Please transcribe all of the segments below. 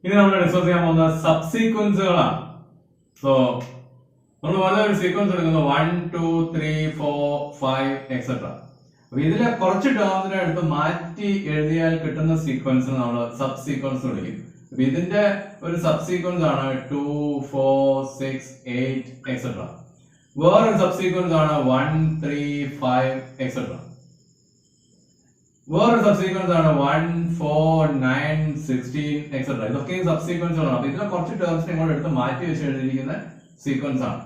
ഇനി നമ്മൾ ഡിസ്കസ് ചെയ്യാൻ പോകുന്ന സബ്സീക്വൻസുകളാണ്. സോ നമ്മൾ വളരെ ഒരു സീക്വൻസ് എടുക്കുന്നു 1 2 3 4 5 എക്സെട്ര. അപ്പൊ ഇതിലെ കുറച്ച് ടേംസിനെ എടുത്ത് മാറ്റി എഴുതിയാൽ കിട്ടുന്ന സീക്വൻസ് നമ്മൾ സബ് സീക്വൻസ് വിളിക്കും. അപ്പൊ ഇതിന്റെ ഒരു സബ് സീക്വൻസ് ആണ് 2 4 6 8 എക്സെട്ര. വേറൊരു സബ് സീക്വൻസ് ആണ് 1 3 5 എക്സെട്ര. വേറൊരു സബ് സീക്വൻസ് ആണ് 1 4 9 16 എക്സെട്ര. ഇതൊക്കെ സബ് സീക്വൻസുകളാണ്. അപ്പൊ ഇതിലെ കുറച്ച് ടേംസിനെ ഇങ്ങോട്ട് എടുത്ത് മാറ്റി വെച്ച് എഴുതിയിരിക്കുന്ന സീക്വൻസ് ആണ്.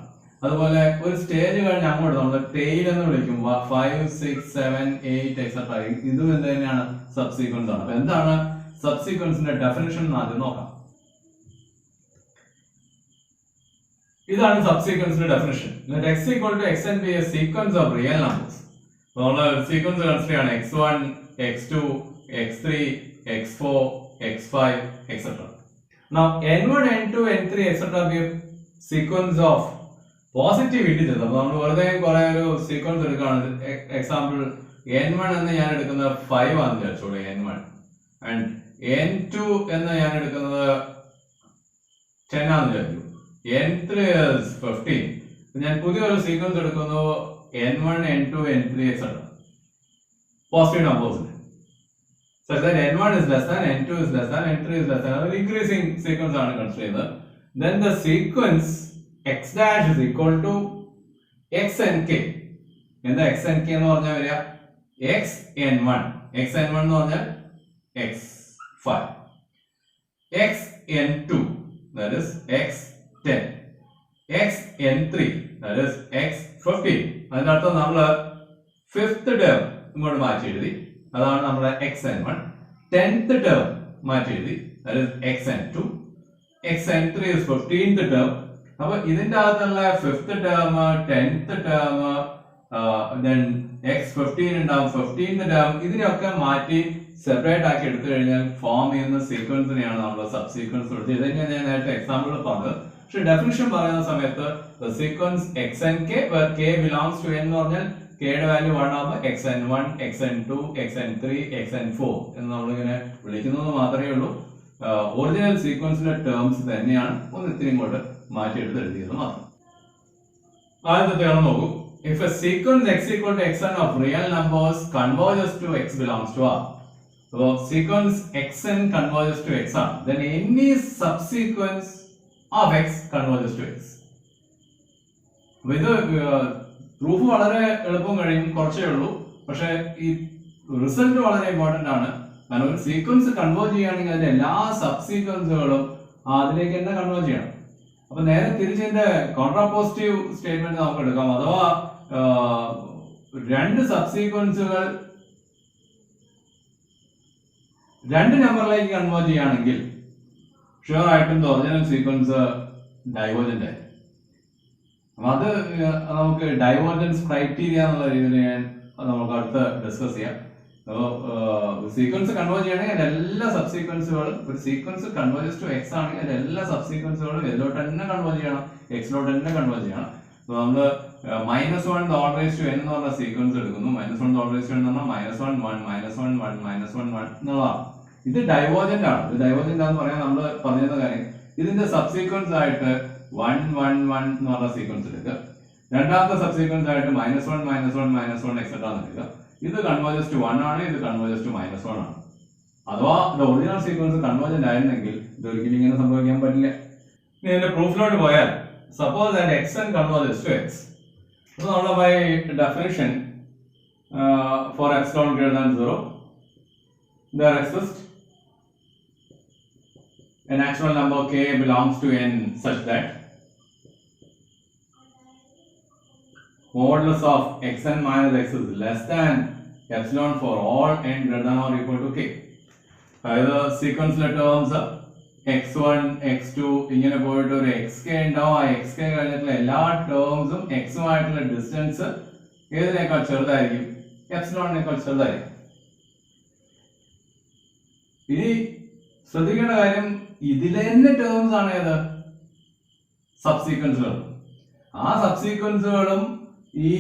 അതുപോലെ ഒരു സ്റ്റേജ് കഴിഞ്ഞ് അങ്ങോട്ട് നമ്മൾ ടെയിൽ എന്ന് വിളിക്കും 5 6 7 8 എക്സെട്ര. ഇതും എന്ത് തന്നെയാണ് സബ് സീക്വൻസ് ആണ്. അപ്പൊ എന്താണ് സബ് സീക്വൻസിന്റെ ഡെഫിനിഷൻ എന്ന് ആദ്യം നോക്കാം. ഇതാണ് സബ് സീക്വൻസിന്റെ definition. Let x equal to xn be a sequence of real numbers. നമ്മൾ സീക്വൻസ് കൺസിഡർ ചെയ്യാണ് x1 x2 x3 x4 x5 etc. Now n1 n2 n3 etc. be a sequence of positive integers. അപ്പോൾ നമ്മൾ വെറുതെ കുറെ ഒരു sequence എടുക്കുകയാണ്. Example n1 എന്ന് ഞാൻ എടുക്കുന്നത് 5 ആണെന്ന് വിചാരിച്ചോളൂ n1 ആൻഡ് n2 എന്ന് ഞാൻ എടുക്കുന്നത് 10 ആണെന്ന് വിചാരിച്ചു. n3 is 15. ഞാൻ പുതിയൊരു സീക്വൻസ് എടുക്കുന്നു n1 n2 n3 etc. positive numbers such that n1 is less than n2 is less than n3 is less than an increasing sequence ആണ് കൺസിഡർ ചെയ്യുന്നത്. Then the sequence x dash is equal to xnk. എന്താ xnk എന്ന് പറഞ്ഞാൽ വരിക xn1 xn1 എന്ന് പറഞ്ഞാൽ x5 xn2 that is x10 xn3 that is x15. അതിനർത്ഥം നമ്മൾ ഫിഫ്ത് ടേം ഇങ്ങോട്ട് മാറ്റി എഴുതി, അതാണ് നമ്മുടെ xn1. 10th ടേം മാറ്റി എഴുതി, that is xn2. xn3 is 15th term. അപ്പൊ ഇതിന്റെ അകത്തുള്ള fifth term 10th term then x15 ഉണ്ടാവും 15th ടേം. ഇതിനെയൊക്കെ മാറ്റി സെപ്പറേറ്റ് ആക്കി എടുത്തു കഴിഞ്ഞാൽ ഫോം ചെയ്യുന്ന സീക്വൻസിനെയാണ് നമ്മൾ സബ് സീക്വൻസ് വിളിച്ചത്. ഇതന്നെയാണ് ഞാൻ നേരത്തെ എക്സാമ്പിൾ പറഞ്ഞത്. പക്ഷെ ഡെഫിനിഷൻ പറയുന്ന സമയത്ത് sequence xnk where k belongs to n എന്ന് പറഞ്ഞാൽ k യുടെ വാല്യൂ 1 ആകുമ്പോൾ xn1 xn2 xn3 xn4 എന്ന് നമ്മളിങ്ങനെ വിളിക്കുന്നത് മാത്രമേ ഉള്ളൂ. ഒറിജിനൽ സീക്വൻസിന്റെ ടേംസ് തന്നെയാണ്, ഒന്ന് ഇത്തിരി ഇങ്ങോട്ട് മാറ്റിയെടുത്ത് എഴുതിയത് മാത്രം. ആദ്യത്തെ നോക്കൂ. If a sequence x equal to xn of real numbers converges to x belongs to R. So sequence xn converges to xr, then any subsequence of x converges to x. ഇത് proof വളരെ എളുപ്പം കഴിയും, കുറച്ചേ ഉള്ളൂ. പക്ഷെ ഈ result വളരെ important ആണ്. കാരണം ഒരു സീക്വൻസ് കൺവേർട്ട് ചെയ്യുകയാണെങ്കിൽ അതിന്റെ എല്ലാ സബ് സീക്വൻസുകളും അതിലേക്ക് തന്നെ കൺവേർട്ട് ചെയ്യണം. അപ്പൊ നേരെ തിരിച്ചതിന്റെ കോൺട്രാപോസിറ്റീവ് സ്റ്റേറ്റ്മെന്റ് നമുക്ക് എടുക്കാം. അഥവാ രണ്ട് സബ് സീക്വൻസുകൾ രണ്ട് നമ്പറിലേക്ക് കൺവേർട്ട് ചെയ്യുകയാണെങ്കിൽ ഷുവർ ആയിട്ടും ഒറിജിനൽ സീക്വൻസ് ഡൈവേർജന്റ് ആയി. അപ്പൊ അത് നമുക്ക് ഡൈവേർജൻസ് ക്രൈറ്റീരിയ എന്നുള്ള രീതിയിൽ നമുക്ക് അടുത്ത് ഡിസ്കസ് ചെയ്യാം. സീക്വൻസ് കൺവേർട്ട് ചെയ്യണമെങ്കിൽ എല്ലാ സബ് സീക്വൻസുകളും, ഒരു സീക്വൻസ് കൺവേർജസ് ടു എക്സ് ആണെങ്കിൽ അതിന്റെ എല്ലാ സബ് സീക്വൻസുകളും ഇതിലോട്ട് തന്നെ കൺവേർട്ട് ചെയ്യണം, എക്സിലോട്ട് തന്നെ കൺവേർട്ട് ചെയ്യണം. നമ്മൾ -1 n എന്ന് പറഞ്ഞ സീക്വൻസ് എടുക്കുന്നു. -1 n എന്ന് പറഞ്ഞാൽ -1 1 -1 1 -1 1 എന്നുള്ളതാണ്. ഇത് ഡൈവേർജന്റ് ആണ്. ഇത് ഡൈവേർജന്റ് ആണെന്ന് പറയാൻ നമ്മൾ പറഞ്ഞിരുന്ന കാര്യം, ഇതിന്റെ സബ് സീക്വൻസ് ആയിട്ട് 1 1 1 എന്ന് പറഞ്ഞ സീക്വൻസ് എടുക്കുക. രണ്ടാമത്തെ സബ് സീക്വൻസ് ആയിട്ട് -1 -1 -1 എക്സെട്ര എടുക്കുക. ഇത് കൺവേർജസ് ടു 1 ആണ്, ഇത് കൺവേർജസ് ടു -1 ആണ്. അഥവാ ഇത് ഒറിജിനൽ സീക്വൻസ് കൺവേർജന്റ് ആയിരുന്നെങ്കിൽ ഇത് ഒരിക്കലും ഇങ്ങനെ സംഭവിക്കാൻ പറ്റില്ല. ഇനി ഇതിന്റെ പ്രൂഫിലോട്ട് പോയാൽ suppose that xn converges to x. So now by definition for epsilon greater than 0 there exists a natural number k belongs to n such that modulus of xn minus x is less than epsilon for all n greater than or equal to k. Either sequence terms x1 x2 ഇങ്ങനെ പോയിട്ട് ഒരു xk ഉണ്ടാവും. ആ xk കഴിഞ്ഞിട്ടുള്ള എല്ലാ ടേംസും x ആയിട്ടുള്ള distance ഏതിനേക്കാൾ ചെറുതായിരിക്കും? എപ്സിലോണിനേക്കാൾ ചെറുതായിരിക്കും. ഇനി ശ്രദ്ധിക്കേണ്ട കാര്യം, ഇതിലെ തന്നെ ടേംസ് ആണ് ഏത്? സബ് സീക്വൻസുകൾ. ആ സബ് സീക്വൻസുകളും ഈ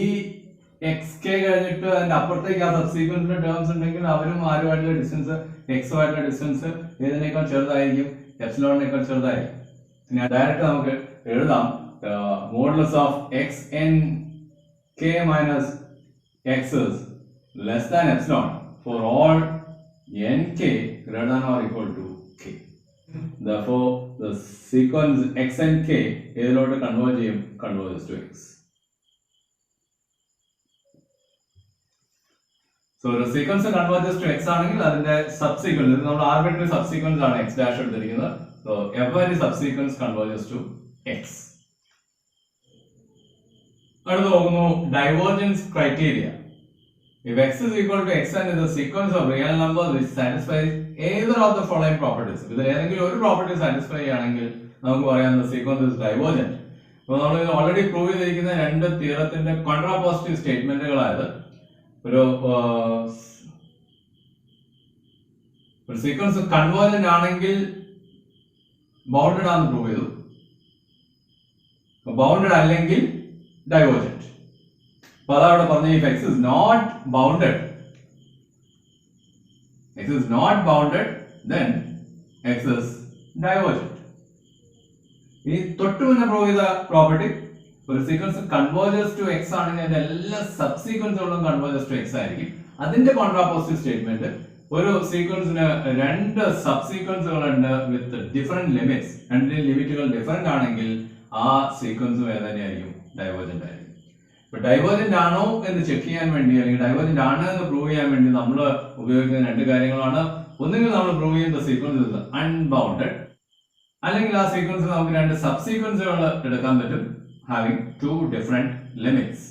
xk കഴിഞ്ഞിട്ട് അതിന്റെ അപ്പുറത്തേക്ക് ആ സബ് സീക്വൻസിന്റെ ടേംസ് ഉണ്ടെങ്കിൽ അവരും ആരുമായിട്ടുള്ള ഡിസ്റ്റൻസ്, എക്സുമായിട്ടുള്ള ഡിസ്റ്റൻസ് ഏതിനേക്കാൾ ചെറുതായിരിക്കും? എപ്സിലോണിനേക്കാൾ ചെറുതായിരിക്കും. ഇനി ഡയറക്റ്റ് നമുക്ക് എഴുതാം modulus of x n k minus x less than epsilon for all n k greater than or equal to k. Therefore, the sequence x and k ഏതിലോട്ട് converge ചെയ്യും? converges to x. So the sequence converges to x ആണെങ്കിൽ അതിന്റെ subsequence നമ്മൾ arbitrary subsequence ആണ് x dash എടുത്തിരിക്കുന്നത്. So every subsequence converges to x. അടുത്ത നോക്കുന്നു divergence criteria. If x is equal to x and is a sequence of real numbers which satisfies either of the following properties, ഇതിൽ ഏതെങ്കിലും ഒരു property satisfy ചെയ്യുകയാണെങ്കിൽ നമുക്ക് പറയാം the sequence is divergent. അപ്പോൾ നമ്മൾ ഇത് ഓൾറെഡി പ്രൂവ് ചെയ്തിരിക്കുന്ന രണ്ട് തിയറത്തിന്റെ കോൺട്രാപോസിറ്റീവ് സ്റ്റേറ്റ്മെന്റുകളായത് ഒരു സീക്വൻസ് കൺവേർജന്റ് ആണെങ്കിൽ ബൗണ്ടഡ് ആണെന്ന് പ്രൂവ് ചെയ്തു, ബൗണ്ടഡ് അല്ലെങ്കിൽ ഡൈവേർജന്റ്. അപ്പൊ അതവിടെ പറഞ്ഞു if x is not bounded, then x is divergent. ഇനി തൊട്ട് മുന്നേ പ്രൂവ് ചെയ്ത പ്രോപ്പർട്ടി ഒരു സീക്വൻസ് കൺവേർജസ് ടു എക്സ് ആണെങ്കിൽ അതിന്റെ എല്ലാ സബ്സീക്വൻസുകളും കൺവേർജസ് ടു എക്സ് ആയിരിക്കും. അതിന്റെ കോൺട്രാപോസിറ്റീവ് സ്റ്റേറ്റ്മെന്റ് ഒരു സീക്വൻസിന് രണ്ട് സബ്സീക്വൻസുകളുണ്ട് വിത്ത് ഡിഫറെന്റ് ലിമിറ്റ്സ്, രണ്ടിന്റെ ലിമിറ്റുകൾ ഡിഫറെന്റ് ആണെങ്കിൽ ആ സീക്വൻസും ഏതന്നെയായിരിക്കും? ഡൈവേർജന്റ് ആയിരിക്കും. ഇപ്പൊ ഡൈവേർജന്റ് ആണോ എന്ന് ചെക്ക് ചെയ്യാൻ വേണ്ടി അല്ലെങ്കിൽ ഡൈവേർജന്റ് ആണ് എന്ന് പ്രൂവ് ചെയ്യാൻ വേണ്ടി നമ്മൾ ഉപയോഗിക്കുന്ന രണ്ട് കാര്യങ്ങളാണ്. ഒന്നുകിൽ നമ്മൾ പ്രൂവ് ചെയ്യുന്ന സീക്വൻസ് അൺബൗണ്ടഡ്, അല്ലെങ്കിൽ ആ സീക്വൻസ് നമുക്ക് രണ്ട് സബ്സീക്വൻസുകൾ എടുക്കാൻ പറ്റും ഹാവിംഗ് ടു ഡിഫറെന്റ് ലിമിറ്റ്സ്.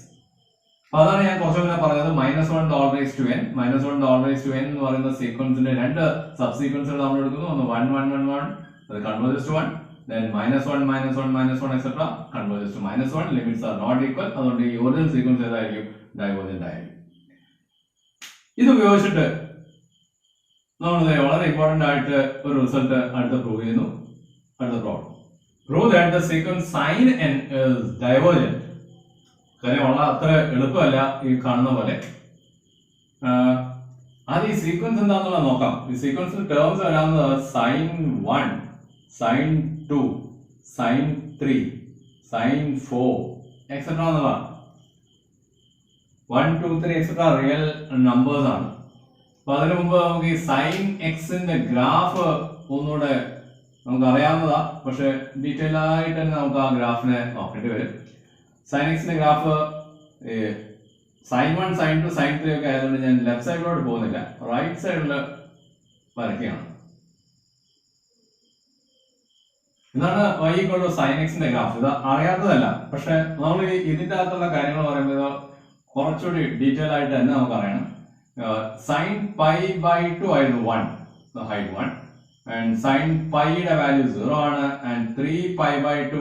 അപ്പൊ അതാണ് ഞാൻ കുറച്ചു മുന്നേ പറഞ്ഞത് -1 the all raised to n. -1 the all raised to n എന്ന് പറയുന്ന സീക്വൻസിന്റെ രണ്ട് സബ്സീക്വൻസുകൾ നമ്മൾ എടുക്കുന്നു. ഒന്ന് 1 1 1 1 അത് converges to 1, then -1 -1 -1 etc. converges to -1. limits are not equal. അതുകൊണ്ട് ഈ ഒറിജിനൽ സീക്വൻസ് ഏതായിരിക്കും? ഡൈവേർജന്റ് ആയിരിക്കും. ഇത് ഉപയോഗിച്ചിട്ട് നമ്മൾ വളരെ ഇമ്പോർട്ടന്റ് ആയിട്ട് ഒരു റിസൾട്ട് അടുത്ത പ്രൂവ് ചെയ്യുന്നു. അടുത്ത problem prove that the sequence sin n is divergent. കാര്യമുള്ള അത്ര എളുപ്പമല്ല ഈ കാണുന്ന പോലെ. അത് ഈ സീക്വൻസ് എന്താണെന്നുള്ളത് നോക്കാം. ഈ സീക്വൻസിൽ terms വരാവുന്നത് sin 1, sin 2, sin 3, sin 4 etc. എന്നുള്ളതാണ്. 1 2 3 etc. റിയൽ നമ്പേഴ്സ് ആണ്. അപ്പൊ അതിനു മുമ്പ് നമുക്ക് ഈ സൈൻ എക്സിന്റെ ഗ്രാഫ് ഒന്നുകൂടെ നമുക്ക് അറിയാവുന്നതാ, പക്ഷെ ഡീറ്റെയിൽ ആയിട്ട് തന്നെ നമുക്ക് ആ ഗ്രാഫിനെ നോക്കേണ്ടി വരും. സൈൻ എക്സിന്റെ ഗ്രാഫ് sin 1 sin 2 sin 3 ഒക്കെ ആയതുകൊണ്ട് ഞാൻ ലെഫ്റ്റ് സൈഡിലോട്ട് പോകുന്നില്ല, റൈറ്റ് സൈഡിൽ വരയ്ക്കുകയാണ്. ഇതാണ് y sin എക്സിന്റെ ഗ്രാഫ്. ഇത് അറിയാത്തതല്ല, പക്ഷെ നമ്മൾ ഇതിന്റെ അകത്തുള്ള കാര്യങ്ങൾ പറയുമ്പോൾ കുറച്ചുകൂടി ഡീറ്റെയിൽ ആയിട്ട് തന്നെ നമുക്ക് അറിയണം. sin π/2 ആയിരുന്നു 1 ഹൈറ്റ് 1, and sin പൈയുടെ വാല്യൂ 0 ആണ്, and 3π/2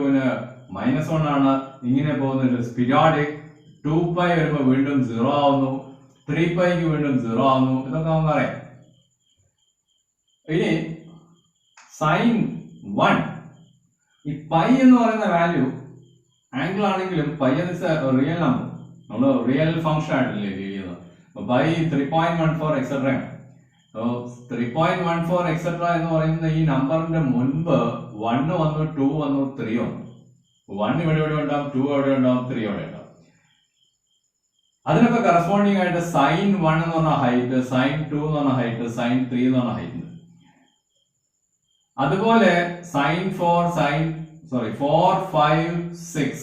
-1 ആണ്. ഇങ്ങനെ പോകുന്നത് പീരിയോഡിക്. 2π വരുമ്പോൾ വീണ്ടും 0 ആവുന്നു, 3πക്ക് വീണ്ടും 0 ആവുന്നു. ഇതൊക്കെ നമുക്ക് അറിയാം. ഇനി sin 1 ഈ പൈ എന്ന് പറയുന്ന വാല്യൂ ആംഗിൾ ആണെങ്കിലും പൈ എന്ന റിയൽ നമ്പർ, നമ്മൾ റിയൽ ഫംഗ്ഷൻ ആയിട്ടല്ലേ ഡീൽ ചെയ്യുന്നത്. പൈ 3.14 എക്സെട്ര ആണ്. 3.14 എക്സെട്ര എന്ന് പറയുന്ന ഈ നമ്പറിന്റെ മുൻപ് 1 വന്നു, 2 വന്നു, 3 വന്നു. 1 ഇവിടെ ഉണ്ടാവും, 2 അവിടെ ഉണ്ടാവും, 3 അവിടെ ഉണ്ടാവും. അതിനൊക്കെ കറസ്പോണ്ടിങ് ആയിട്ട് sin 1 എന്ന് പറഞ്ഞ ഹൈറ്റ്, sin 2 എന്ന് പറഞ്ഞ ഹൈറ്റ്, sin 3 എന്ന് പറഞ്ഞ ഹൈറ്റ്. അതുപോലെ sin 4 5 6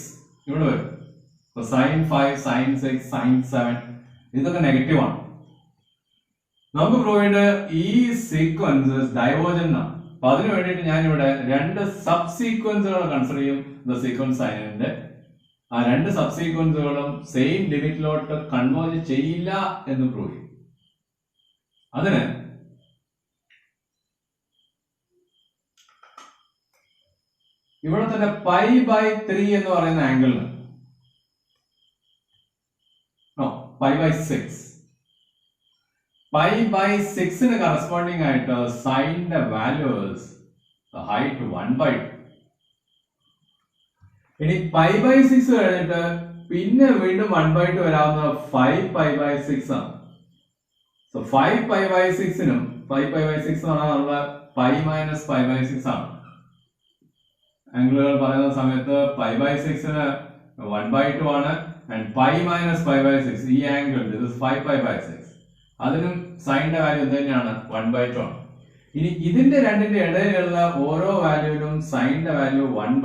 ഇവിടെ വരും. sin 5 sin 6 sin 7 ഇതൊക്കെ നെഗറ്റീവ് ആണ്. നമുക്ക് പ്രൂവ് ഈ സീക്വൻസ് ഡൈവേർജന്റ് ആണ്. അപ്പൊ അതിനു വേണ്ടിയിട്ട് ഞാൻ ഇവിടെ രണ്ട് സബ് സീക്വൻസുകൾ കൺസിഡർ ചെയ്യും. സീക്വൻസ് സൈനിന്റെ ആ രണ്ട് സബ് സീക്വൻസുകളും സെയിം ലിമിറ്റിലോട്ട് കൺവേർജ് ചെയ്യില്ല എന്ന് പ്രൂവ് ചെയ്യും. അതിന് ഇവിടെ തന്നെ π/3 എന്ന് പറയുന്ന ആംഗിളിന് π/6 π/6 കറസ്പോണ്ടിങ് ആയിട്ട് സൈനിന്റെ വാല്യൂസ് ഹൈറ്റ് 1/2. ഇനി π/6 കഴിഞ്ഞിട്ട് പിന്നെ വീണ്ടും 1/2 വരാവുന്ന 5π/6 ആണ്. സോ 5π/6 നും 5π/6 എന്ന് പറഞ്ഞാൽ നമ്മുടെ π - π/6 ആണ്. ആംഗിളുകൾ പറയുന്ന സമയത്ത് പൈ ബൈ 6ന് 1/2 ആണ് and pi minus pi by 6 ഈ angle this is 5 pi by 6 അതിനും സൈനിന്റെ വാല്യൂ എന്ത് തന്നെയാണ് 1/2 ആണ്. ഇനി ഇതിന്റെ രണ്ടിന്റെ ഇടയിലുള്ള ഓരോ വാല്യൂവിനും സൈനിന്റെ വാല്യൂ 1/2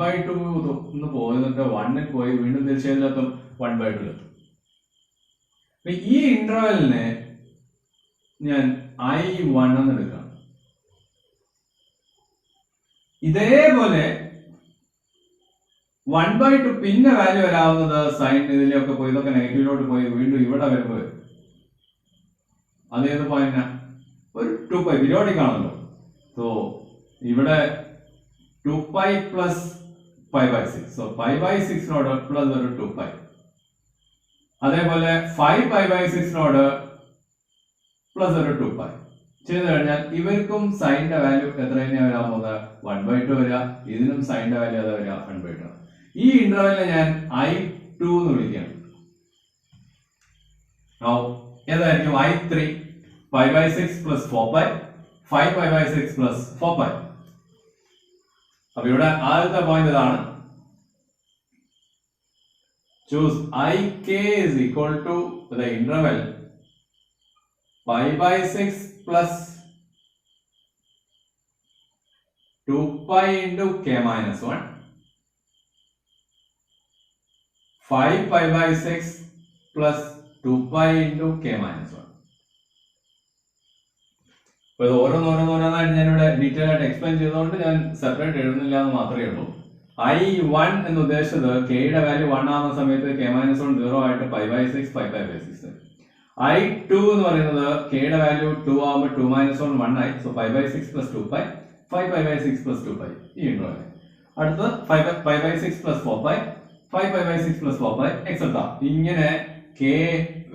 പോയിട്ട് 1ൽ പോയി വീണ്ടും തിരിച്ചെത്തും 1/2 എത്തും. ഈ ഇന്റർവെലിനെ ഞാൻ I1 എന്ന് എടുക്കാം. ഇതേപോലെ 1/2 പിന്നെ വാല്യൂ വരാവുന്നത് സൈൻ ഇതിലൊക്കെ പോയി ഇതൊക്കെ നെഗറ്റീവിലോട്ട് പോയി വീണ്ടും ഇവിടെ വരുമ്പോൾ അതേത് പോയിന്റ് ഒരു 2π പീരിയോഡിക് ആണല്ലോ. സോ ഇവിടെ 2π plus pi by 6. So pi by 6നോട് പ്ലസ് ഒരു 2π. അതേപോലെ 5 പൈ ബൈ 6നോട് പ്ലസ് ഒരു 2π ചെയ്ത് കഴിഞ്ഞാൽ ഇവർക്കും സൈനിന്റെ വാല്യൂ എത്ര തന്നെയാണ് വരാൻ പോകുന്നത് 1/2 വരിക. ഇതിനും സൈനിന്റെ വാല്യൂ അത് വരിക 1/2. ഈ ഇന്റർവെലിനെ ഞാൻ I2 എന്ന് വിളിക്കുകയാണ്. ഏതായിരിക്കും I3 pi by 6 plus 4π 5 pi by 6 plus 4π. അപ്പൊ ഇവിടെ ആദ്യത്തെ പോയിന്റ് ഇതാണ്. Choose IK is equal to the interval പൈ by 6 plus 2π into k minus 1 5 pi by 6 plus 2π into k minus 1. അപ്പോൾ ഇത് ഓരോന്നോരോന്നായിട്ട് ഞാനിവിടെ ഡീറ്റെയിൽ ആയിട്ട് എക്സ്പ്ലെയിൻ ചെയ്തുകൊണ്ട് ഞാൻ സെപ്പറേറ്റ് എഴുതുന്നില്ല എന്ന് മാത്രമേ ഉള്ളൂ. I1 എന്ന് ഉദ്ദേശിച്ചത് കെയുടെ വാല്യൂ 1 ആവുന്ന സമയത്ത് k minus 1 0 ആയിട്ട് pi by 6 5 pi by 6. I2 എന്ന് പറയുന്നത് കെയുടെ വാല്യൂ 2 ആവുമ്പോൾ 2 minus 1 1 ആയി. So pi by 6 plus 2π 5 pi by 6 plus 2π ഈ ഇന്റർവെൽ. അടുത്ത് 5 pi by 6 plus 4π 5 pi by 6 plus 4π etcetera. ഇങ്ങനെ k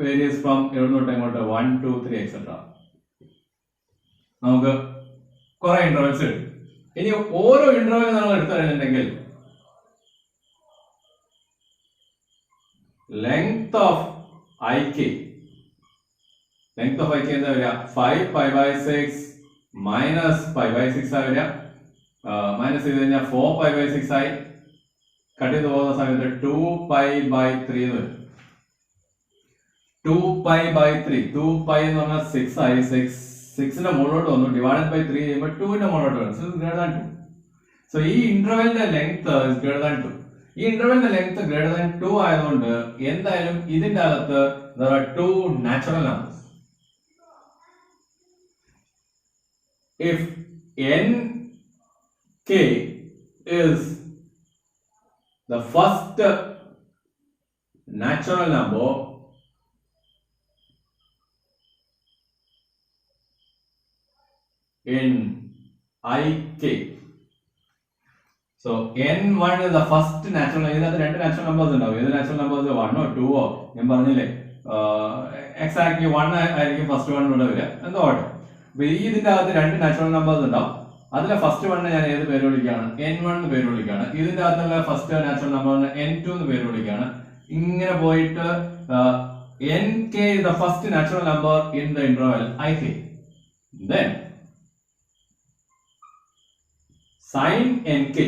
വേരിയസ് ഫ്രം എവിടുന്നോട്ട് എങ്ങോട്ട് 1 2 3 എക്സെട്ര നമുക്ക് കുറെ ഇന്റർവെൽസ് കിട്ടും. ഇനി ഓരോ ഇന്റർവെൽ നമ്മൾ എടുത്തു കഴിഞ്ഞിട്ടുണ്ടെങ്കിൽ ലെങ്ത് ഓഫ് IK എന്താ വരിക 5 pi by 6 minus pi by 6 ആയി വരിക. മൈനസ് ചെയ്ത് കഴിഞ്ഞാൽ 4 പൈ ബൈ 6 ആയി. കട്ട് ചെയ്ത് പോകുന്ന സമയത്ത് 2π by 3 എന്ന് വരും. 2π by 3 2π എന്ന് പറഞ്ഞാൽ 6 ആയി. 6ന്റെ മുകളിലോട്ട് വന്നു ഡിവൈഡഡ് ബൈ 3 ചെയ്യുമ്പോൾ 2ന്റെ മുകളിലോട്ട് വരും. So greater than 2. സോ ഈ ഇന്റർവെലിന്റെ ലെങ്ത് ഇസ് ഗ്രേറ്റർ ദാൻ 2. ഈ ഇന്റർവെലിന്റെ ലെങ്ത് ഗ്രേറ്റർ ദാൻ 2 ആയതുകൊണ്ട് എന്തായാലും ഇതിന്റെ അകത്ത് there are two natural numbers. If nk is the first natural number in IK, so n1 is the first natural. ഇതിനകത്ത് രണ്ട് natural numbers ഉണ്ടാവും. ഏത് നാച്ചുറൽ നമ്പേഴ്സ് 1 ഓ 2 ഓ ഞാൻ പറഞ്ഞില്ലേ എക്സാക്ട്ലി 1 ആയിരിക്കും ഫസ്റ്റ് വൺ ഇവിടെ വരിക എന്തോ ആട്ടെ. അപ്പൊ ഇതിന്റെ അകത്ത് രണ്ട് നാച്ചുറൽ നമ്പേഴ്സ് ഉണ്ടാവും. അതിലെ ഫസ്റ്റ് വണ്ണിനെ ഞാൻ ഏത് പേര് വിളിക്കുകയാണ് n1 എന്ന് പേര് വിളിക്കുകയാണ്. ഇതിന്റെ അകത്തുള്ള ഫസ്റ്റ് നാച്ചുറൽ നമ്പറിന് n2 എന്ന് പേര് വിളിക്കുകയാണ്. ഇങ്ങനെ പോയിട്ട് nk is the first natural number in the interval IK. Then sin nk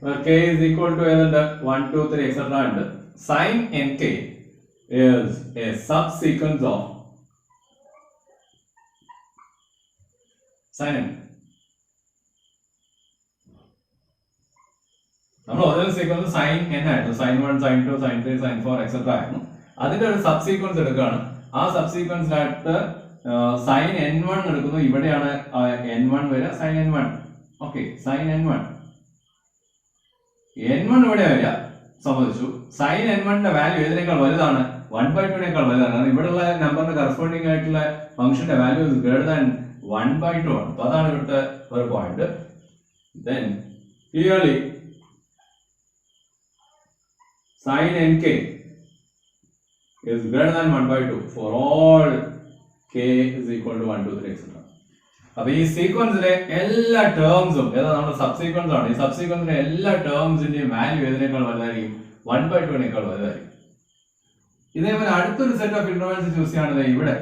where k is equal to 1 2 3 etc. and sin nk is a subsequence of sin n. നമ്മൾ original sequence sin n ആയിരുന്നു. sin 1 sin 2 sin 3 sin 4 etc. ആയിരുന്നു. അതിന്റെ ഒരു subsequence എടുക്കുകയാണ്. ആ സബ്സീക്വൻസിനകത്ത് sin n1 എടുക്കുന്നു. ഇവിടെയാണ് n1 വരിക sin n1. Okay sin n1 ഇവിടെ വരിക സമ്മതിച്ചു. sin n1ന്റെ വാല്യൂ ഏതിനേക്കാൾ വലുതാണ് 1/2 വലുതാണ്. ഇവിടെയുള്ള നമ്പറിന് കറസ്പോണ്ടിങ് ആയിട്ടുള്ള ഫംഗ്ഷന്റെ വാല്യൂ ഇസ് ഗ്രേറ്റർ ദാൻ 1/2 ആണ്. അതാണ് ഇവിടുത്തെ ഒരു point. then clearly sin nk is greater than 1/2 for all k is equal to 1 2 3 etc. അപ്പൊ ഈ സീക്വൻസിലെ എല്ലാ ടേംസും ഏതാ നമ്മുടെ സബ്സീക്വൻസ് ആണ്. ഈ സബ്സീക്വൻസിലെ എല്ലാ ടേംസിന്റെയും വാല്യൂ ഏതിനേക്കാൾ വലുതായിരിക്കും 1/2 വലുതായിരിക്കും. ഇതേപോലെ അടുത്തൊരു സെറ്റ് ഓഫ് ഇന്റർവെൽസ് ചൂസ് ചെയ്യുകയാണെങ്കിൽ ഇവിടെ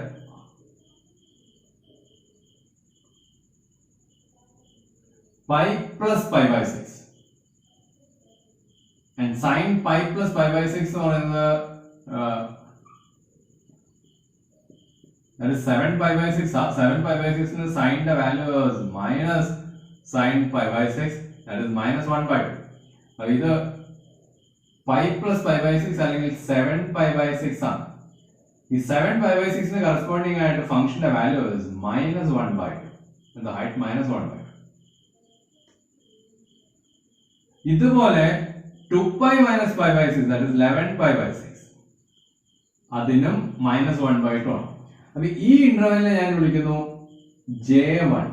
pi plus pi by 6. And sin pi plus pi by 6 എന്ന് പറയുന്നത് that is 7 pi by 6. 7 pi by 6 ന് sin the value is minus sin pi by 6, that is minus 1 by 2. അപ്പോൾ ഇത് pi plus pi by 6 അല്ലെങ്കിൽ 7 pi by 6 ആണ്. ഈ 7 pi by 6 ന് corresponding ആയിട്ട് ഫംഗ്ഷന്റെ value is minus 1 by 2. and the height minus 1 by 2. ഇതുപോലെ 2 pi minus pi by 6, that is 11 pi by 6. അതിനും minus 1 by 2 ആണ്. അപ്പോൾ ഈ ഇന്റർവെലിനെ ഞാൻ വിളിക്കുന്നു J1.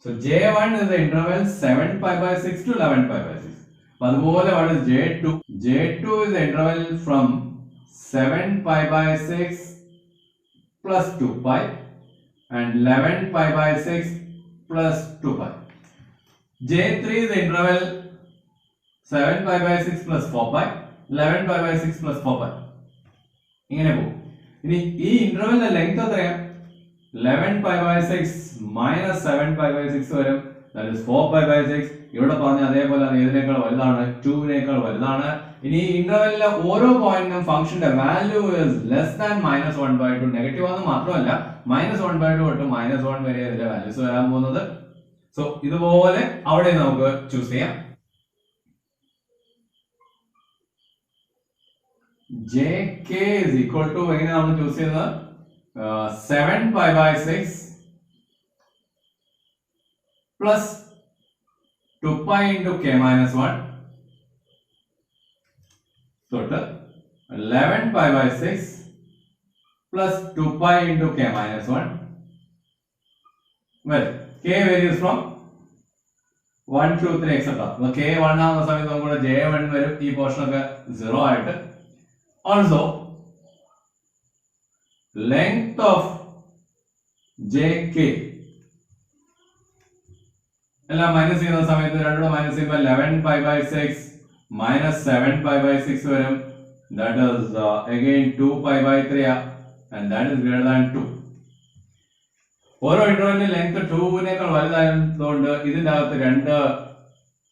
So J1 is the interval 7 pi by 6 to 11 pi by 6. അപ്പോൾ അതുപോലെ what is J2? J2 is the interval from 7 pi by 6 plus 2 pi and 11 pi by 6 plus 2 pi. J3 is the interval 7 pi by 6 plus 4 pi, 11 pi by 6 plus 4 pi. ഇങ്ങനെ പോകും. ഇനി ഈ ഇന്റർവെലിന്റെ length എത്രയാണ്? 11 pi by 6 minus 7 pi by 6 വരും, that is 4 pi by 6. ഇവിടെ പറഞ്ഞ അതേപോലെ അത് ഏതിനേക്കാൾ വലുതാണ്? 2 നേക്കാൾ വലുതാണ്. ഇനി ഈ ഇന്റർവെലിലെ ഓരോ പോയിന്റിനും ഫംഗ്ഷന്റെ value is less than minus 1 by 2. Negative ആണെന്ന് മാത്രമല്ല minus 1 by 2 തൊട്ട് minus 1 വരെ ഇതിന്റെ വാല്യൂസ് വരാൻ പോകുന്നത്. സോ ഇതുപോലെ അവിടെ നമുക്ക് ചൂസ് ചെയ്യാം. JK is equal to എങ്ങനെ നമ്മൾ ചൂസ് ചെയ്യുന്നത്? 7 pi by 6 plus 2 pi into k minus 1 തൊട്ട് 11 pi by 6 plus 2 pi into k minus 1. Well, k varies from 1, 2, 3 etc. അപ്പോൾ k 1 ആവുന്ന സമയത്ത് നമുക്ക് J1 വരും, ഈ പോർഷൻ ഒക്കെ 0 ആയിട്ട്. Also, length of JK എല്ലാം മൈനസ് ചെയ്യുന്ന സമയത്ത് രണ്ടും മൈനസ് ചെയ്യുമ്പോൾ 11 pi by 6 minus 7 pi by 6 വരും, that is again 2 pi by 3 and that is greater than 2. ഓരോ ഇന്റർവെലിന്റെ ലെങ്ത് 2 നേക്കാൾ വലുതായതുകൊണ്ട് ഇതിന്റെ അകത്ത് രണ്ട്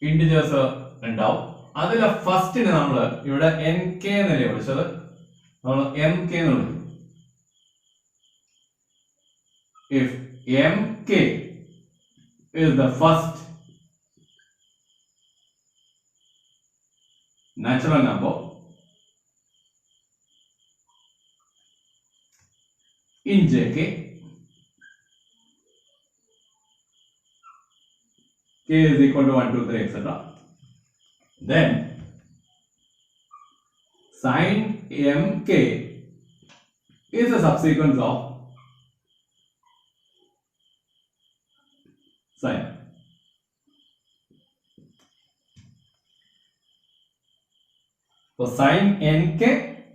ഇന്റിജേഴ്സ് ഉണ്ടാവും. അതിലെ ഫസ്റ്റിന് നമ്മൾ ഇവിടെ NK എന്നല്ലേ വിളിച്ചത്, നമ്മൾ MK എന്ന് വിളിക്കും. If MK is the first natural number in JK, K is equal to 1, 2, 3 etc. Then sin MK is a subsequence of sin. So sin NK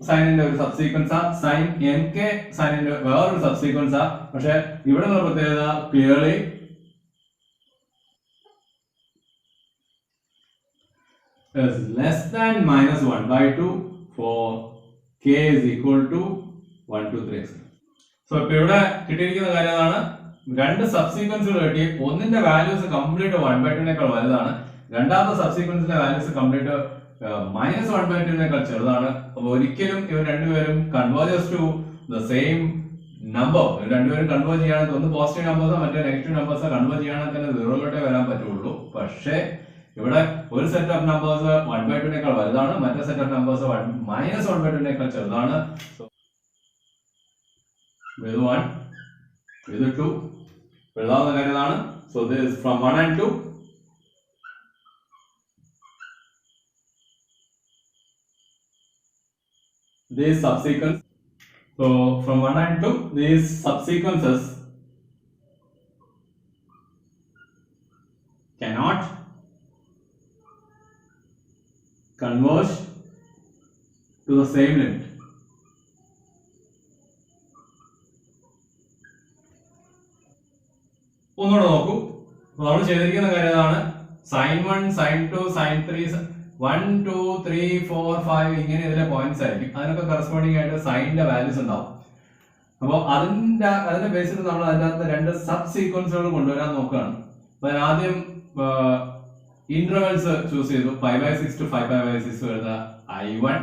സൈനിന്റെ ഒരു സബ്സീക്വൻസ് ആ, sin MK സൈനിന്റെ വേറൊരു സബ്സീക്വൻസ് ആ. പക്ഷെ ഇവിടെ ഉള്ള പ്രത്യേകത clearly is less than minus 1 by 2 for k is equal to 1, 2, 3 etc. So ഇപ്പൊ ഇവിടെ കിട്ടിയിരിക്കുന്ന കാര്യം അതാണ്, രണ്ട് സബ്സീക്വൻസുകൾ കിട്ടി. ഒന്നിന്റെ വാല്യൂസ് കംപ്ലീറ്റ് 1 by 2 നേക്കാൾ വലുതാണ്, രണ്ടാമത്തെ സബ്സീക്വൻസിന്റെ വാല്യൂസ് കംപ്ലീറ്റ് minus 1 by 2 നേക്കാൾ ചെറുതാണ്. അപ്പോൾ ഒരിക്കലും ഇവർ രണ്ടുപേരും converges to the same number. ഇവർ രണ്ടുപേരും കൺവേർജ് ചെയ്യുകയാണെങ്കിൽ ഒന്ന് പോസിറ്റീവ് നമ്പേഴ്സോ മറ്റേ നെഗറ്റീവ് നമ്പേഴ്സോ കൺവേർജ് ചെയ്യുകയാണെങ്കിൽ തന്നെ 0 വരാൻ പറ്റുള്ളൂ. പക്ഷേ ഇവിടെ ഒരു സെറ്റ് ഓഫ് നമ്പേഴ്സ് 1 by 2 നേക്കാൾ വലുതാണ്, മറ്റേ set of numbers minus 1 by 2 നേക്കാൾ ചെറുതാണ്. with 1 with 2 എഴുതാവുന്ന കാര്യമാണ്. So this is from 1 and 2. These subsequence. So from 1 and 2, these subsequences cannot converge to the same limit. ഒന്നുകൂടെ നോക്കൂ. നമ്മൾ ചെയ്തിരിക്കുന്ന കാര്യം ഇതാണ്. sin 1, sin 2, sin 3, 1, 2, 3, 4, 5 ഇങ്ങനെ ഇതിലെ പോയിന്റ്സ് ആയിരിക്കും. അതിനൊക്കെ കറസ്പോണ്ടിങ് ആയിട്ട് സൈനിന്റെ വാല്യൂസ് ഉണ്ടാവും. അപ്പോൾ അതിന്റെ ബേസിൽ നമ്മൾ അതിനകത്ത് രണ്ട് സബ് സീക്വൻസുകൾ കൊണ്ടുവരാൻ നോക്കുകയാണ്. അപ്പൊ ആദ്യം ഇന്റർവെൽസ് ചൂസ് ചെയ്തു 5/6 to 5/6 വരുന്ന I1.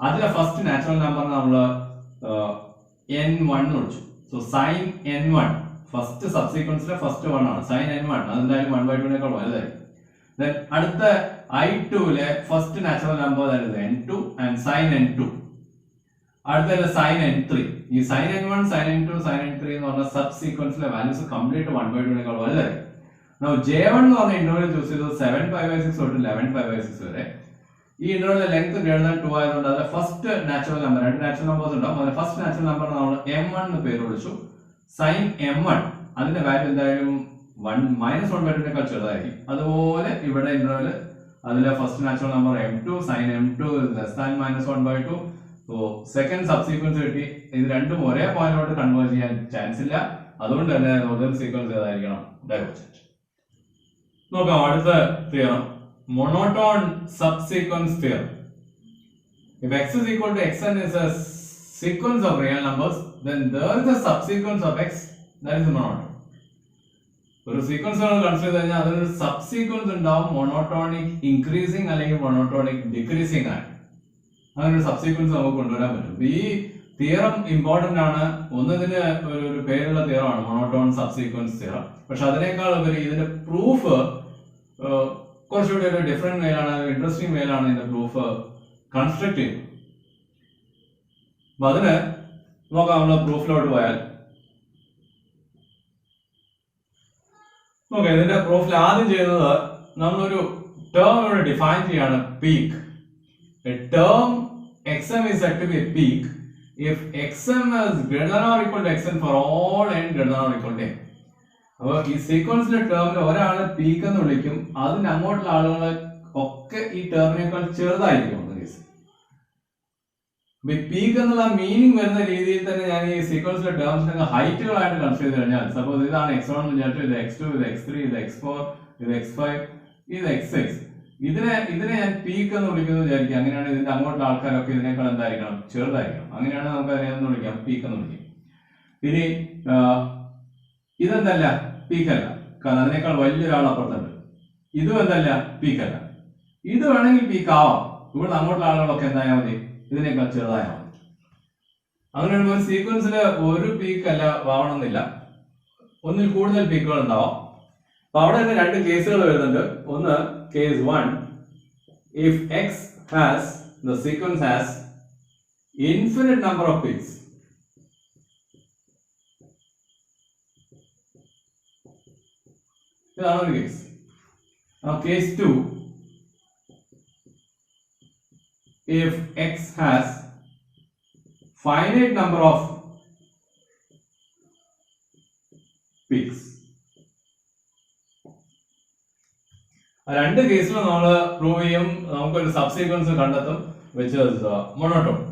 അതിലെ ഫസ്റ്റ് നാച്ചുറൽ നമ്പർ നമ്മൾ N1 എന്ന് വിളിച്ചു. സോ സൈൻ N1 ഫസ്റ്റ് സബ്സീക്വൻസിലെ ഫസ്റ്റ് 1 ആണ് സൈൻ N1. അതെന്തായാലും 1/2 വലുതായിരിക്കും. Then അടുത്ത I2ലെ first natural number N2 and sine N2. അടുത്ത സൈൻ N3. ഈ sign N1, sign N2, sign N3 എന്ന് പറഞ്ഞ സബ്സീക്വൻസിലെ വാല്യൂസ് കംപ്ലീറ്റ് 1/2 വലുതായിരിക്കും. Now J1 എന്ന് പറഞ്ഞ ഇന്റർവെൽ ചൂസ് ചെയ്തത് 7/6 തൊട്ട് 11/6 വരെ. ഈ ഇന്റർവെലിന്റെ ലെങ്ത് ഗ്രേറ്റർ ദാൻ 2 ആയതുകൊണ്ട് അതിലെ ഫസ്റ്റ് നാച്ചുറൽ നമ്പർ, രണ്ട് നാച്ചുറൽ നമ്പേഴ്സ് ഉണ്ടാവും. അതിലെ ഫസ്റ്റ് നാച്ചുറൽ നമ്പർ നമ്മൾ M1 എന്ന് പേര് വിളിച്ചു. സൈൻ M1 അതിന്റെ വാല്യൂ എന്തായാലും -1/2 ചെറുതായിരിക്കും. അതുപോലെ ഇവിടെ ഇന്റർവെൽ അതിലെ first natural number M2, sine M2 less than -1/2. So second subsequence കിട്ടി. ഇത് രണ്ടും ഒരേ പോയിന്റിലോട്ട് കൺവേർജ് ചെയ്യാൻ ചാൻസ് ഇല്ല. അതുകൊണ്ട് തന്നെ ഒറിജിനൽ സീക്വൻസ് ഏതായിരിക്കണം? ഡൈവേർജന്റ്. നോക്കാം അടുത്ത theorem, monotone subsequence theorem. If x is equal to xn is a sequence of real numbers, then there is a subsequence of x that is monoton. ഒരു sequence consider ചെയ്ത് കഴിഞ്ഞാൽ അതിനൊരു subsequence ഉണ്ടാവും, monotonic increasing അല്ലെങ്കിൽ monotonic decreasing ആയി. അങ്ങനെ ഒരു subsequence നമുക്ക് കൊണ്ടുവരാൻ പറ്റും. ഈ തിയറം ഇമ്പോർട്ടന്റ് ആണ്. ഒന്നതിന് ഒരു പേരുള്ള തിയറമാണ് മോണോട്ടോൺ സബ്സീക്വൻസ് തിയറം. പക്ഷെ അതിനേക്കാൾ ഉപരി ഇതിന്റെ പ്രൂഫ് കുറച്ചുകൂടി ഒരു ഡിഫറെന്റ് വേയിലാണ്, ഇൻട്രസ്റ്റിംഗ് വേയിലാണ് ഇതിന്റെ പ്രൂഫ് കൺസ്ട്രക്ട് ചെയ്യുന്നത്. അപ്പൊ അതിന് നോക്കാം. നമ്മൾ പ്രൂഫിലോട്ട് പോയാൽ നോക്കാം. ഇതിന്റെ പ്രൂഫിൽ ആദ്യം ചെയ്യുന്നത് നമ്മളൊരു ടേം ഇവിടെ ഡിഫൈൻ ചെയ്യാണ്, peak. A term xm is said to be a peak if xm is greater than or equal to xn for all n greater than or equal to n. അപ്പോൾ ഈ സീക്വൻസിലെ ടേമിന് ഒരാളെ പീക്ക് എന്ന് വിളിക്കും, അതിന് അങ്ങോട്ടുള്ള ആളുകളെ ഒക്കെ ഈ ടേമിനേക്കാൾ ചെറുതായിരിക്കും. പീക്ക് എന്നുള്ള മീനിങ് വരുന്ന രീതിയിൽ തന്നെ ഞാൻ ഈ സീക്വൻസിലെ ടേംസിനൊക്കെ ഹൈറ്റുകളായിട്ട് കൺസിഡർ ചെയ്ത് കഴിഞ്ഞാൽ, സപ്പോസ് ഇതാണ് x1 എന്ന് വിചാരിച്ചു, ഇത് x2, ഇത് x3, ഇത് x4, ഇത് x5, ഇത് x6. ഇതിനെ ഞാൻ പീക്ക് എന്ന് വിളിക്കുന്നത് വിചാരിക്കുക. അങ്ങനെയാണ് ഇതിന്റെ അങ്ങോട്ടുള്ള ആൾക്കാരൊക്കെ ഇതിനേക്കാൾ എന്തായിരിക്കണം? ചെറുതായിരിക്കണം. അങ്ങനെയാണ് നമുക്ക് അതിനെ എന്ന് വിളിക്കാം, പീക്ക് എന്ന് വിളിക്കും. ഇനി ഇതെന്തല്ല? പീക്കല്ല, കാരണം അതിനേക്കാൾ വലിയൊരാൾ അപ്പുറത്തുണ്ട്. ഇതും എന്തല്ല? പീക്കല്ല. ഇത് വേണമെങ്കിൽ പീക്ക് ആവാം. ഇവിടെ അങ്ങോട്ടുള്ള ആളുകളൊക്കെ എന്തായാൽ മതി? ഇതിനേക്കാൾ ചെറുതായാൽ മതി. അങ്ങനെ ഒരു സീക്വൻസിൽ ഒരു പീക്ക് അല്ല ആവണമെന്നില്ല, ഒന്നിൽ കൂടുതൽ പീക്കുകൾ ഉണ്ടാവാം. അപ്പൊ അവിടെ തന്നെ രണ്ട് കേസുകൾ വരുന്നുണ്ട്. ഒന്ന് case 1, if x has, the sequence has infinite number of peaks. ഇതാണ് ഒരു case. Now case 2, if x has finite number of peaks. രണ്ട് കേസിലും നമ്മൾ പ്രൂവ് ചെയ്യും, നമുക്കൊരു സബ്സീക്വൻസ് കണ്ടെത്തും which is monotone.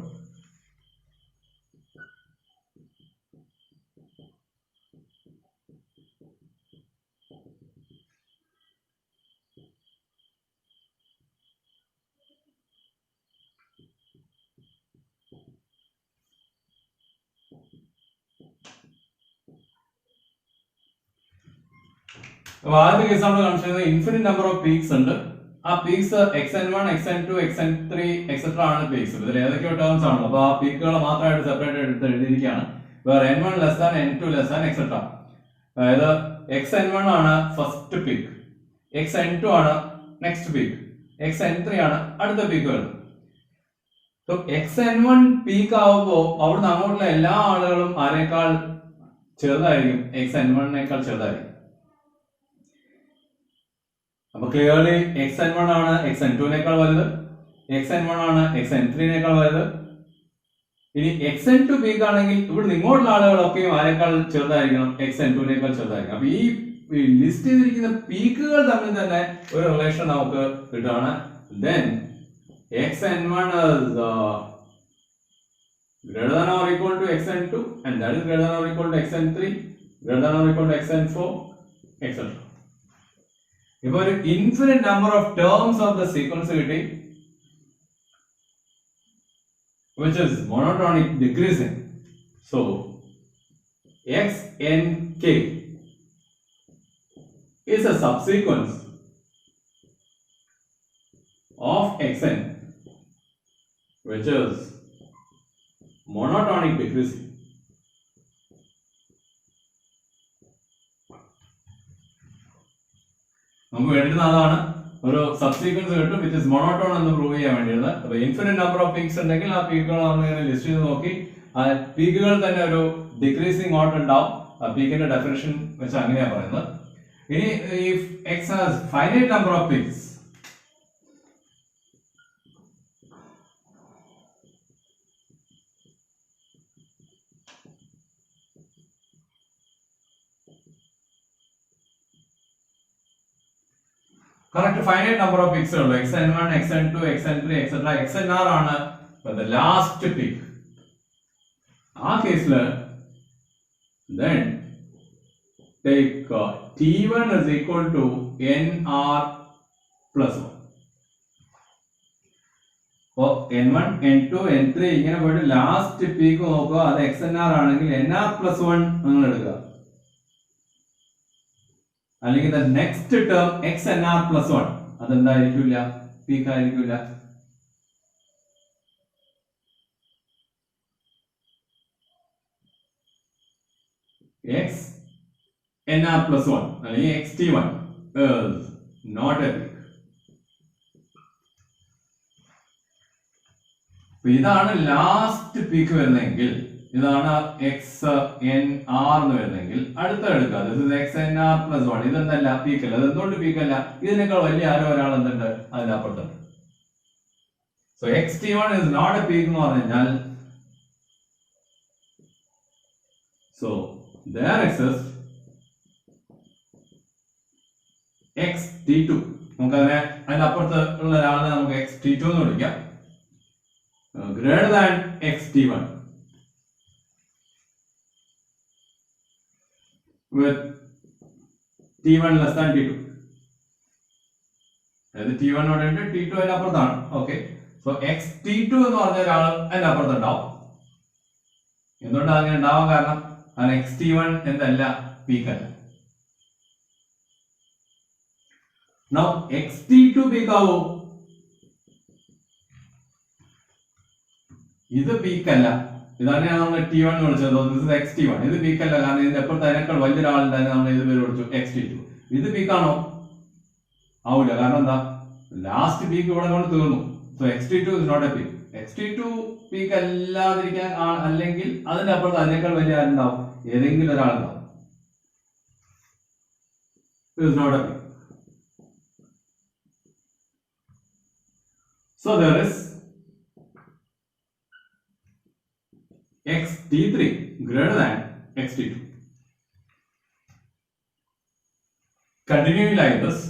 ആദ്യത്തെ കേസ് നമ്മൾ കൺസിഡർ ചെയ്യുന്നത് ഇൻഫിനിറ്റ് നമ്പർ ഓഫ് പീക്സ് ഉണ്ട്. ആ peaks xn1, xn2, xn3 etcetera ആണ് പീക്സ്. ഇതിൽ ഏതൊക്കെയോ ടേംസ് ആണല്ലോ, അപ്പൊ ആ പീക്കുകൾ മാത്രമായിട്ട് സെപ്പറേറ്റ് എടുത്ത് എഴുതിയിരിക്കുകയാണ്. വേറെ n1 less than n2 less than etcetera. അതായത് xn1 ആണ് ഫസ്റ്റ് പീക്ക്, xn2 ആണ് നെക്സ്റ്റ് പീക്ക്, xn3 ആണ് അടുത്ത പീക്ക് വരുന്നത്. സോ xn1 പീക്ക് ആവുമ്പോൾ അവിടുന്ന് അങ്ങോട്ടുള്ള എല്ലാ ആളുകളും ആരെക്കാൾ ചെറുതായിരിക്കും? xn1നേക്കാൾ ചെറുതായിരിക്കും. അപ്പൊ ക്ലിയർലി xn1 ആണ് xn2നേക്കാൾ വലുത്, xn1 ആണ് xn3നേക്കാൾ വലുത്. ഇനി xn2 പീക്ക് ആണെങ്കിൽ ഇവിടെ ഇങ്ങോട്ടുള്ള ആളുകളൊക്കെയും ആരെക്കാൾ ചെറുതായിരിക്കണം? xn2നേക്കാൾ ചെറുതായിരിക്കും. അപ്പൊ ഈ ലിസ്റ്റ് ചെയ്തിരിക്കുന്ന പീക്കുകൾ തമ്മിൽ തന്നെ ഒരു റിലേഷൻ നമുക്ക് കിട്ടുകയാണ്. Then xn1 is greater than or equal to xn2 and that is greater than or equal to xn3, greater than or equal to xn4, etc. ഇപ്പോൾ ഒരു infinite number of terms of the sequence കിട്ടി which is monotonic decreasing. So xnk is a subsequence of xn which is monotonic decreasing. നമുക്ക് വേണ്ടുന്ന അതാണ് ഒരു subsequence കിട്ടും which is monotone എന്ന് prove ചെയ്യാൻ വേണ്ടിയത്. അപ്പൊ ഇൻഫിനിറ്റ് നമ്പർ ഓഫ് പീക്സ് ഉണ്ടെങ്കിൽ ആ പീക്കുകൾ നമ്മൾ ഇങ്ങനെ ലിസ്റ്റ് ചെയ്ത് നോക്കി ആ പീക്കുകൾ തന്നെ ഒരു ഡിക്രീസിങ് ഓർഡർ ഉണ്ടാവും. ആ പീക്കിന്റെ ഡെഫിനിഷൻ വെച്ച് അങ്ങനെയാ പറയുന്നത്. ഇനി if X has finite number of peaks, correct finite number of peaks ഉള്ളൂ. xn1, xn2, xn3, etc. xnr ആണ് the last peak. ആ കേസിൽ then take t1 is equal to nr plus 1. അപ്പോൾ n1, n2, n3 ഇങ്ങനെ പോയിട്ട് last peak നോക്കുക. അത് xnr ആണെങ്കിൽ nr plus 1 നിങ്ങൾ എടുക്കുക. അല്ലെങ്കിൽ നെക്സ്റ്റ് ടേം xnr plus 1 അതെന്തായിരിക്കില്ല, പീക്ക് ആയിരിക്കില്ല. xnr plus 1 അല്ലെങ്കിൽ xt1 is not a peak. ഇതാണ് ലാസ്റ്റ് പീക്ക് വരുന്നെങ്കിൽ, ഇതാണ് xnr എന്ന് വരുന്നെങ്കിൽ അടുത്ത എടുക്കുക. xnr plus 1. ഇതെന്തല്ല, പീക്കല്ല. അതെന്തുകൊണ്ട് പീക്കല്ല? ഇതിനേക്കാൾ വലിയ ആരോ ഒരാൾ എന്തുണ്ട് അതിന്റെ അപ്പുറത്തുണ്ട്. So xt1 is not a peak എന്ന് പറഞ്ഞു കഴിഞ്ഞാൽ so there exists xt2. നമുക്കതിനെ അതിന്റെ അപ്പുറത്ത് ഉള്ള ഒരാളെ നമുക്ക് xt2 എന്ന് വിളിക്കാം. greater than xt1 with t1 less than t2. അതായത് t1 നോടുണ്ട്, t2 അതിന്റെ അപ്പുറത്താണ്. ഓക്കെ, സോ xt2 എന്ന് പറഞ്ഞ ഒരാൾ അതിന്റെ അപ്പുറത്ത് ഉണ്ടാവും. എന്തുകൊണ്ടാണ് അങ്ങനെ ഉണ്ടാവാൻ കാരണം? കാരണം xt1 എന്തല്ല, പീക്കല്ല. Now xt2 പീക്കാവോ? ഇത് പീക്കല്ല. ഇതാണ് നമ്മൾ t1 എന്ന് വിളിച്ചത്. This is xt1. ഇത് പീക്കല്ല, കാരണം ഇതിന്റെ അപ്പുറത്ത് അതിനേക്കാൾ വലിയൊരാളുണ്ടായി നമ്മൾ ഇത് പേര് വിളിച്ചു xt2. ഇത് പീക്കാണോ? ആവൂല. കാരണം എന്താ, ലാസ്റ്റ് പീക്ക് ഇവിടെ കൊണ്ട് തീർന്നു. So xt2 is not a peak. xt2 peak അല്ലാതിരിക്കാൻ അല്ലെങ്കിൽ അതിന്റെ അപ്പുറത്ത് അതിനേക്കാൾ വലിയ ആരുണ്ടാവും, ഏതെങ്കിലും ഒരാളുണ്ടാവും. It is not a peak. So there is xt3 greater than xt2. Continuing like this,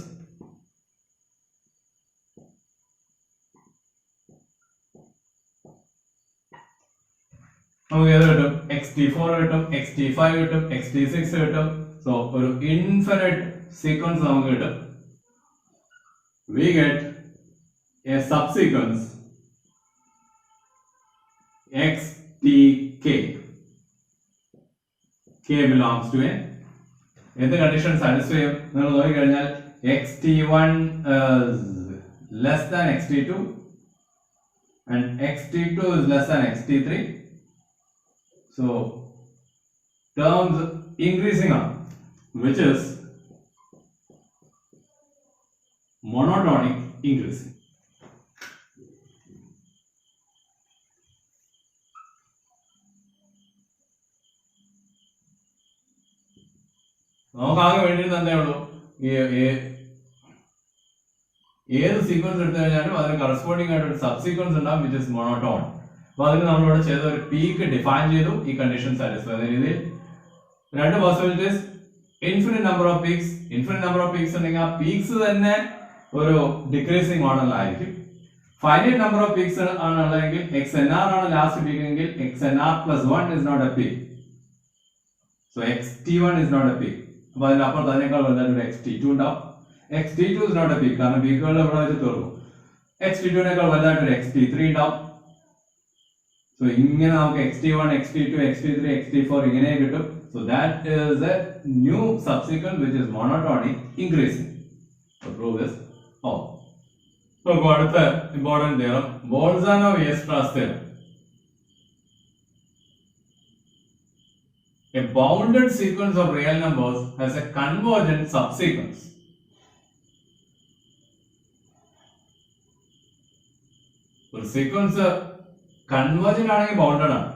നമുക്ക് ഏത് കിട്ടും? xt4 കിട്ടും, xt5 കിട്ടും, xt6 കിട്ടും. സോ ഒരു ഇൻഫിനിറ്റ് സീക്വൻസ് നമുക്ക് കിട്ടും. We get a subsequence xtk. K belongs to n. എന്ത് കണ്ടീഷൻ സാറ്റിസ്ഫൈ ചെയ്യും? നിങ്ങൾ നോക്കിക്കഴിഞ്ഞാൽ xt1 less than xt2 and xt2 is less than xt3. So terms increasing up, which is monotonic increasing. നമുക്ക് ആകെ വേണ്ടിയിരുന്ന എന്തേ ഉള്ളൂ, ഏത് സീക്വൻസ് എടുത്തു കഴിഞ്ഞാലും അതിന് കറസ്പോണ്ടിങ് ആയിട്ട് ഒരു സബ്സീക്വൻസ് ഉണ്ടാവും വിച്ച് ഇസ് മോണോട്ടോൺ. അപ്പൊ അതിന് നമ്മളിവിടെ ചെയ്ത ഒരു പീക്ക് ഡിഫൈൻ ചെയ്തു. ഈ കണ്ടീഷൻ സാറ്റിസ്ഫൈ ചെയ്യുന്ന രീതിയിൽ രണ്ട് possibilities, infinite number of peaks. Infinite number of peaks ഉണ്ടെങ്കിൽ ആ പീക്സ് തന്നെ ഒരു ഡിക്രീസിങ് മോഡലായിരിക്കും. ഫൈനൈറ്റ് നമ്പർ ഓഫ് പീക്സ് ആണുള്ളതെങ്കിൽ xnr ആണ് ലാസ്റ്റ് പീക്ക് എങ്കിൽ xnr plus 1 is not a peak. So xt1 is not a peak. അപ്പോൾ അതിന്റെ അപ്പുറത്ത് അതിനേക്കാൾ വലുതായിട്ട് xt2 ഉണ്ടാവും. xt2 is not a peak, കാരണം പീക്കുകൾ ഇവിടെ വെച്ച് തീർന്നു. xt2നേക്കാൾ വലുതായിട്ട് xt3 ഉണ്ടാവും. സോ ഇങ്ങനെ നമുക്ക് xt1, xt2, xt3, xt4 ഇങ്ങനെ കിട്ടും. So that is a new subsequence which is monotonic increasing. The proof is all. So അടുത്ത important theorem, Bolzano-Weierstrass theorem. A bounded sequence of real numbers has a convergent subsequence. ഒരു sequence convergent ആണെങ്കിൽ bounded ആണ്.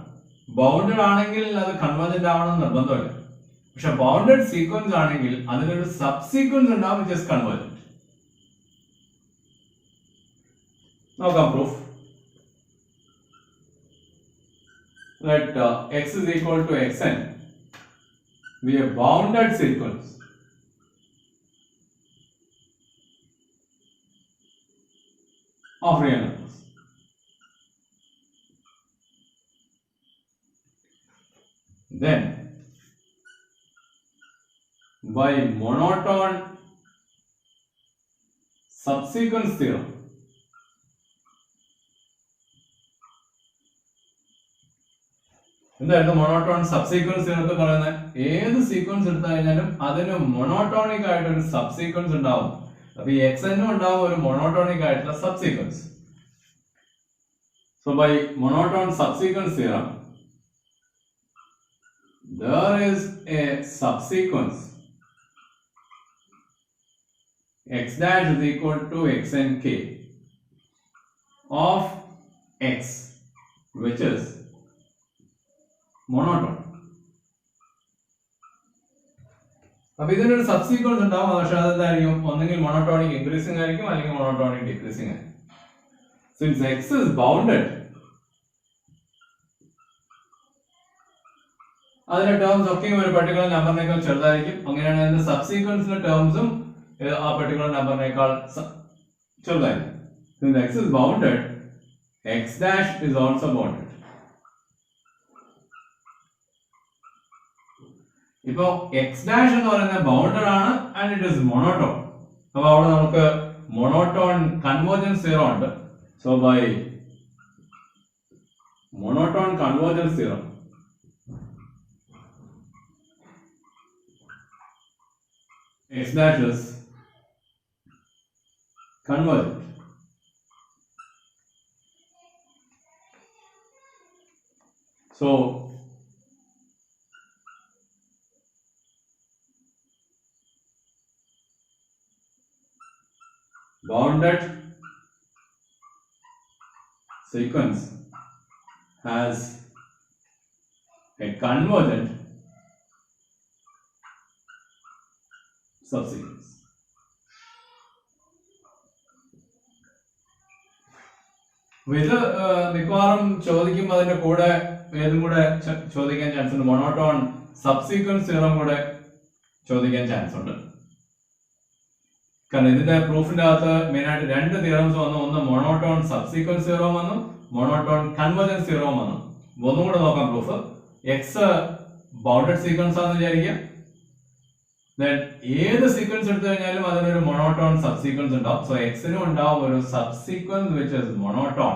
Bounded ആണെങ്കിൽ അത് convergent ആവണം നിർബന്ധമില്ല. പക്ഷെ bounded sequence ആണെങ്കിൽ അതിനൊരു സബ്സീക്വൻസ് ഉണ്ടാവും വിച്ച് ഇസ് കൺവേർജന്റ്. നോക്കാം proof. Let x is equal to xn be a bounded sequence of real numbers. Then by monotone subsequence theorem, എന്തായിരുന്നു മോണോട്ടോൺ സബ്സീക്വൻസ് തിയറത്തിൽ പറയുന്നത്? ഏത് സീക്വൻസ് എടുത്തു കഴിഞ്ഞാലും അതിന് മൊണോട്ടോണിക് ആയിട്ട് ഒരു സബ്സീക്വൻസ് ഉണ്ടാവും. അപ്പൊ ഈ എക്സനും ഉണ്ടാവും ഒരു മൊണോട്ടോണിക് ആയിട്ടുള്ള subsequence. So by monotone subsequence theorem there is a subsequence x dash is equal to xn k of x which is monotone. അപ്പൊ ഇതിനൊരു സബ്സീക്വൻസ് ഉണ്ടാവും. പക്ഷെ അതെന്തായിരിക്കും? ഒന്നെങ്കിൽ മോണോട്ടോണിക് ഇൻക്രീസിംഗ് ആയിരിക്കും അല്ലെങ്കിൽ മോണോട്ടോണിക് ഡിക്രീസിംഗ് ആയിരിക്കും. സിൻസ് x is bounded, അതിന്റെ terms ഒക്കെ ഒരു പർട്ടിക്കുലർ നമ്പറിനേക്കാൾ ചെറുതായിരിക്കും. അങ്ങനെയാണ് അതിന്റെ സബ്സീക്വൻസിന്റെ ടേംസും ആ പർട്ടിക്കുലർ നമ്പറിനേക്കാൾ ചെറുതായിരിക്കും. Since x is bounded, x dash is also bounded. ഇപ്പോ എക്സ് ഡാഷ് എന്ന് പറയുന്നത് ബൗണ്ടഡ് ആണ് ആൻഡ് ഇറ്റ് ഇസ് മോണോട്ടോൺ. അപ്പൊ അവിടെ നമുക്ക് മോണോട്ടോൺ കൺവേർജൻസ് തിയറം ഉണ്ട്. So by monotone convergence theorem x dash is convergent. So bounded sequence has a convergent subsequence. ഇത് മിക്കവാറും ചോദിക്കും. അതിന്റെ കൂടെ ഏതും കൂടെ ചോദിക്കാൻ ചാൻസ് ഉണ്ട്. മോണോട്ടോൺ സബ്സീക്വൻസ് തിയറം കൂടെ ചോദിക്കാൻ ചാൻസ് ഉണ്ട്. കാരണം ഇതിന്റെ പ്രൂഫിന്റെ അകത്ത് മെയിൻ ആയിട്ട് രണ്ട് തിയറംസ് വന്നു. ഒന്ന് മോണോട്ടോൺ സബ്സീക്വൻസ് തിയറം വന്നു, മോണോട്ടോൺ കൺവേർജൻസ് തിയറം വന്നു. ഒന്നും കൂടെ നോക്കാം പ്രൂഫ്. എക്സ് ബൗണ്ടഡ് സീക്വൻസ് ആണെന്ന് വിചാരിക്കാം. ഏത് സീക്വൻസ് എടുത്തു കഴിഞ്ഞാലും അതിനൊരു മോണോട്ടോൺ സബ്സീക്വൻസ് ഉണ്ടാവും. സോ എക്സിനും ഉണ്ടാവും ഒരു സബ്സീക്വൻസ് വിച്ച് ഇസ് മോണോട്ടോൺ.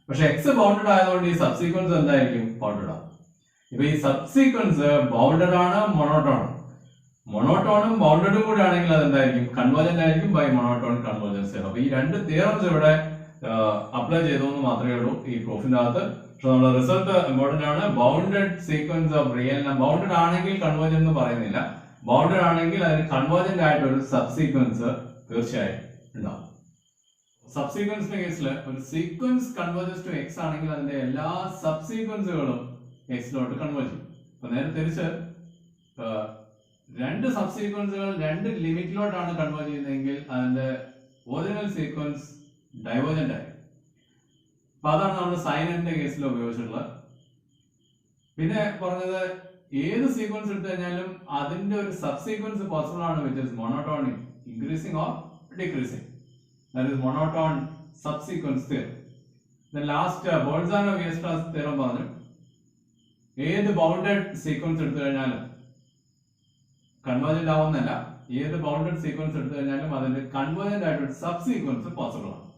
പക്ഷെ എക്സ് ബൗണ്ടഡ് ആയതുകൊണ്ട് ഈ സബ്സീക്വൻസ് എന്തായിരിക്കും? ബൗണ്ടഡ് ആണ്. ഇപ്പൊ ഈ സബ്സീക്വൻസ് ബൗണ്ടഡ് ആണ്, മോണോട്ടോൺ. മോണോട്ടോണും ബൗണ്ടഡും കൂടെ ആണെങ്കിൽ അതെന്തായിരിക്കും? കൺവേർജന്റ് ആയിരിക്കും ബൈ മോണോട്ടോൺ കൺവേർജൻസ് തിയറം. അപ്പൊ ഈ രണ്ട് തിയറംസ് ഇവിടെ അപ്ലൈ ചെയ്തു എന്ന് മാത്രമേ ഉള്ളൂ ഈ പ്രൂഫിന്റെ അകത്ത്. പക്ഷെ നമ്മുടെ റിസൾട്ട് ഇമ്പോർട്ടന്റ് ആണ്. Bounded sequence of real bounded ആണെങ്കിൽ കൺവേർജന്റ് എന്ന് പറയുന്നില്ല. ബൗണ്ടഡ് ആണെങ്കിൽ അതിന് കൺവേർജന്റ് ആയിട്ട് ഒരു സബ്സീക്വൻസ് തീർച്ചയായും ഉണ്ടാവും. സബ്സീക്വൻസിന്റെ കേസിൽ ഒരു സീക്വൻസ് കൺവേർജസ് ടു എക്സ് ആണെങ്കിൽ അതിന്റെ എല്ലാ സബ്സീക്വൻസുകളും എക്സിലോട്ട് കൺവേർജ് ചെയ്യും. അപ്പൊ നേരെ തിരിച്ച് രണ്ട് സബ്സീക്വൻസുകൾ രണ്ട് ലിമിറ്റിലോട്ടാണ് കൺവേർജ് ചെയ്യുന്നതെങ്കിൽ അതിന്റെ ഒറിജിനൽ സീക്വൻസ് ഡൈവേർജന്റ് ആയി. അപ്പൊ അതാണ് നമ്മൾ സൈനിന്റെ കേസിൽ ഉപയോഗിച്ചിട്ടുള്ളത്. പിന്നെ പറഞ്ഞത് ഏത് സീക്വൻസ് എടുത്തു കഴിഞ്ഞാലും അതിന്റെ ഒരു സബ്സീക്വൻസ് പോസിബിൾ ആണ് which is monotonic increasing or decreasing. That is monotone subsequence theorem. Then last Bolzano Weierstrass theorem പറഞ്ഞു ഏത് ബൗണ്ടഡ് സീക്വൻസ് എടുത്തു കഴിഞ്ഞാലും കൺവേർജന്റ് ആവുന്നല്ല, ഏത് ബൗണ്ടഡ് സീക്വൻസ് എടുത്തു കഴിഞ്ഞാലും അതിന്റെ കൺവേർജന്റ് ആയിട്ട് ഒരു സബ്സീക്വൻസ് പോസിബിൾ ആണ്.